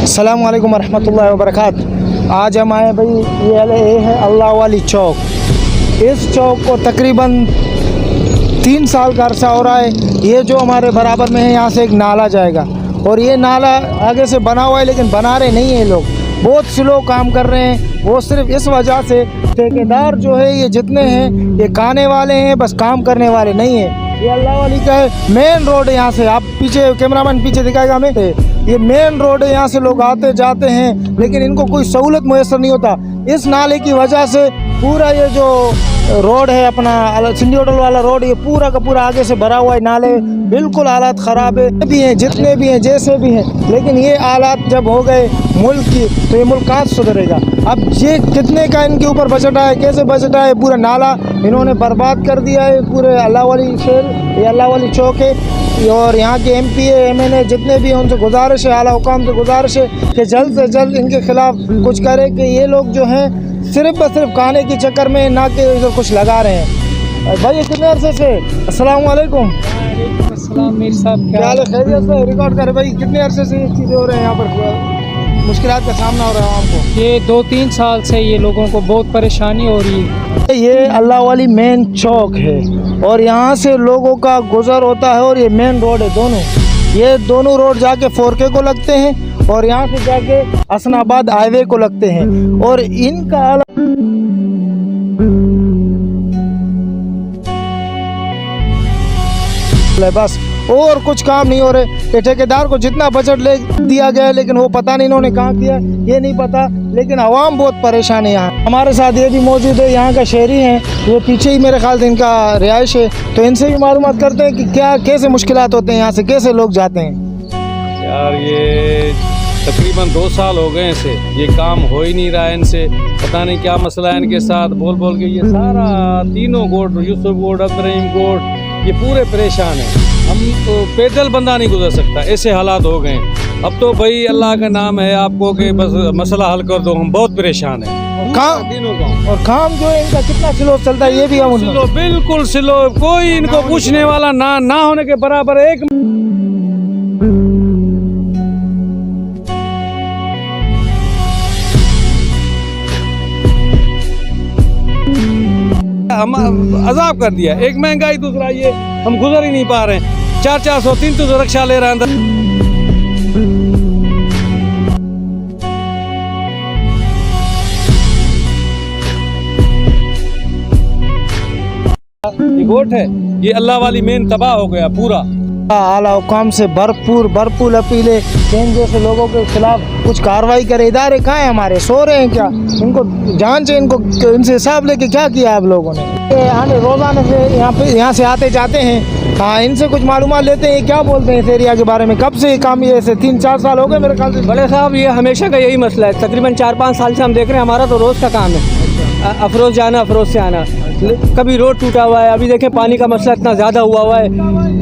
अस्सलामु अलैकुम वरहमतुल्लाहि वबरकातुहू। आज हम आए भाई, ये है अल्लाह वाली चौक। इस चौक को तकरीबन 3 साल का अरसा हो रहा है। ये जो हमारे बराबर में है, यहाँ से एक नाला जाएगा और ये नाला आगे से बना हुआ है, लेकिन बना रहे नहीं है लोग, बहुत स्लो काम कर रहे हैं। वो सिर्फ इस वजह से ठेकेदार जो है, ये जितने हैं ये खाने वाले हैं, बस काम करने वाले नहीं हैं। ये अल्लाह वाली का है, मेन रोड है। यहाँ से आप पीछे, कैमरामैन पीछे दिखाएगा हमें, ये मेन रोड है। यहाँ से लोग आते जाते हैं, लेकिन इनको कोई सहूलत मुयसर नहीं होता। इस नाले की वजह से पूरा ये जो रोड है अपना सिंधी होटल वाला रोड, ये पूरा का पूरा आगे से भरा हुआ है। नाले बिल्कुल हालात ख़राब है, भी हैं जितने भी हैं जैसे भी हैं, लेकिन ये हालात जब हो गए मुल्क की, तो ये मुल्क कहाँ से सुधरेगा। अब ये कितने का इनके ऊपर बजट आया, कैसे बजट आया, पूरा नाला इन्होंने बर्बाद कर दिया है। पूरे अल्लाह वाली शहर, ये अल्लाह वाली चौक है। और यहाँ के MP MNA जितने भी हैं, उनसे गुजारिश है, आला हुकाम से गुजारिश है कि जल्द से जल्द इनके खिलाफ कुछ करे कि ये लोग जो हैं सिर्फ व सिर्फ खाने के चक्कर में, ना कि इधर कुछ लगा रहे हैं। भाई ये कितने अरसे से? अस्सलाम वालेकुम। अस्सलाम मीर साहब, क्या हाल है? खैरियत से? रिकॉर्ड कर भाई, कितने अरसे से ये चीज़ें हो रहे हैं, यहाँ पर मुश्किलात का सामना हो रहा है आपको? ये 2-3 साल से ये लोगों को बहुत परेशानी हो रही है। ये अल्लाह वाली मेन चौक है और यहाँ से लोगों का गुजर होता है, और ये मेन रोड है दोनों। ये दोनों रोड जाके 4K को लगते हैं और यहाँ से जाके हसनाबाद हाईवे को लगते हैं। और इनका बस और कुछ काम नहीं हो रहे। ठेकेदार को जितना बजट ले दिया गया है, लेकिन वो पता नहीं इन्होंने कहाँ किया, ये नहीं पता। लेकिन आवाम बहुत परेशान है। यहाँ हमारे साथ ये भी मौजूद है, यहाँ का शहरी हैं, ये पीछे ही मेरे ख्याल से इनका रिहाइश है, तो इनसे भी मालूमात करते हैं कि क्या कैसे मुश्किलात होते हैं, यहाँ से कैसे लोग जाते हैं। यार ये तकरीबन 2 साल हो गए इसे, ये काम हो ही नहीं रहा है इनसे। पता नहीं क्या मसला है इनके साथ, बोल बोल के ये सारा तीनों गोड, यूसुफ गोड, अब्दुर्रहीम गोड, ये पूरे परेशान हैं। हम तो पैदल बंदा नहीं गुजर सकता, ऐसे हालात हो गए। अब तो भाई अल्लाह का नाम है आपको कि बस मसला हल कर दो, हम बहुत परेशान हैं। काम और काम जो है इनका कितना स्लो चलता है, ये भी हम स्लो, बिल्कुल स्लो, कोई इनको पूछने वाला ना होने के बराबर। एक हम अजाब कर दिया, एक महंगाई, दूसरा ये हम गुजर ही नहीं पा रहे हैं। 400 300 रिक्शा ले रहे हैं अंदर। ये गोट है, ये अल्लाह वाली मेन तबाह हो गया पूरा। आला हुकाम से भरपूर अपीलें जैसे लोगों के खिलाफ कुछ कार्रवाई करे। इदारे कहाँ हैं हमारे, सो रहे हैं क्या? इनको जांच है, इनको इनसे हिसाब लेके क्या किया आप लोगों ने? आने रोजाना से यहाँ से आते जाते हैं। हाँ, इनसे कुछ मालूमात लेते हैं, क्या बोलते हैं इस एरिया के बारे में? कब से ये काम, ये ऐसे 3-4 साल हो गए मेरे ख्याल से? बड़े साहब, ये हमेशा का यही मसला है। तकरीबन 4-5 साल से हम देख रहे हैं, हमारा तो रोज़ का काम है, अफरोज जाना, अफरोज से आना। कभी रोड टूटा हुआ है, अभी देखें पानी का मसला इतना ज़्यादा हुआ है।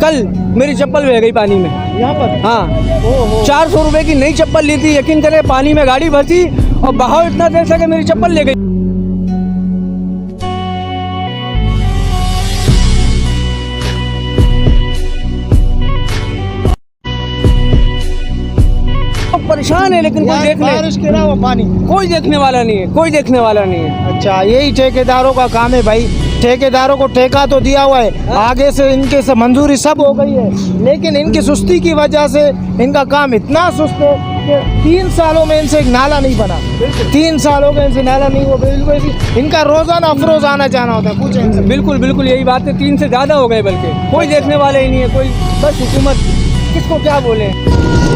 कल मेरी चप्पल बह गई पानी में यहाँ पर। हाँ, 400 रुपये की नई चप्पल ली थी, यकीन करें पानी में गाड़ी भरती और बहाव इतना देर से कि मेरी चप्पल ले गई। परेशान है, लेकिन बारिश के अलावा पानी कोई देखने वाला नहीं है, कोई देखने वाला नहीं है। अच्छा, यही ठेकेदारों का काम है भाई। ठेकेदारों को ठेका तो दिया हुआ है, आगे से इनके से मंजूरी सब हो गई है, लेकिन इनकी सुस्ती की वजह से इनका काम इतना सुस्त है कि 3 सालों में इनसे एक नाला नहीं बना। 3 साल हो गए इनसे नाला नहीं हुआ। बिल्कुल इनका रोजाना अफरोज आना जाना होता है, पूछे इनसे। बिल्कुल यही बात है, 3 से ज़्यादा हो गए, बल्कि कोई देखने वाले ही नहीं है। कोई बस हुकूमत किसको क्या बोले।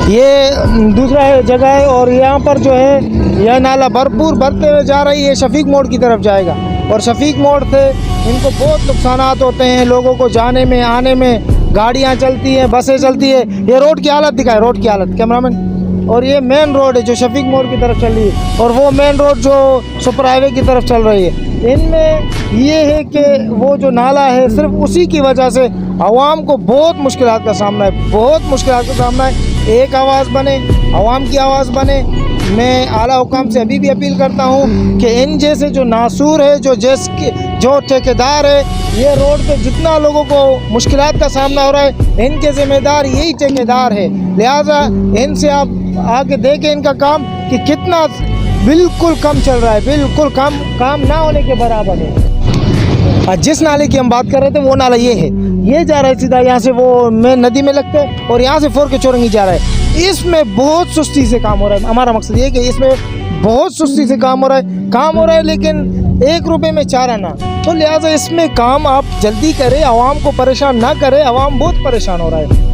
ये दूसरा जगह है और यहाँ पर जो है यह नाला भरपूर भरते हुए जा रही है, शफीक मोड़ की तरफ जाएगा। और शफीक मोड़ से इनको बहुत नुकसानात होते हैं, लोगों को जाने में आने में, गाड़ियाँ चलती हैं, बसें चलती है। ये रोड की हालत दिखाए, रोड की हालत कैमरामैन। और ये मेन रोड है जो शफीक मोड़ की तरफ चल रही है, और वो मेन रोड जो सुपर हाईवे की तरफ चल रही है। इनमें ये है कि वो जो नाला है, सिर्फ उसी की वजह से आवाम को बहुत मुश्किलात का सामना है, बहुत मुश्किलात का सामना है। एक आवाज़ बने, आवाम की आवाज़ बने, मैं आला हुकाम से अभी भी अपील करता हूँ कि इन जैसे जो नासूर है, जो ठेकेदार है, ये रोड पे जितना लोगों को मुश्किलात का सामना हो रहा है, इनके ज़िम्मेदार यही ठेकेदार है। लिहाजा इनसे आप आके देखें इनका काम कि कितना बिल्कुल कम चल रहा है, बिल्कुल काम ना होने के बराबर है। और जिस नाले की हम बात कर रहे थे वो नाला ये है, ये जा रहा है सीधा यहाँ से वो में नदी में लगता है और यहाँ से फोर के चौरंगी जा रहा है। इसमें बहुत सुस्ती से काम हो रहा है। हमारा मकसद ये है कि इसमें बहुत सुस्ती से काम हो रहा है लेकिन 1 रुपये में 4 आना। तो लिहाजा इसमें काम आप जल्दी करें, आवाम को परेशान ना करें, आवाम बहुत परेशान हो रहा है।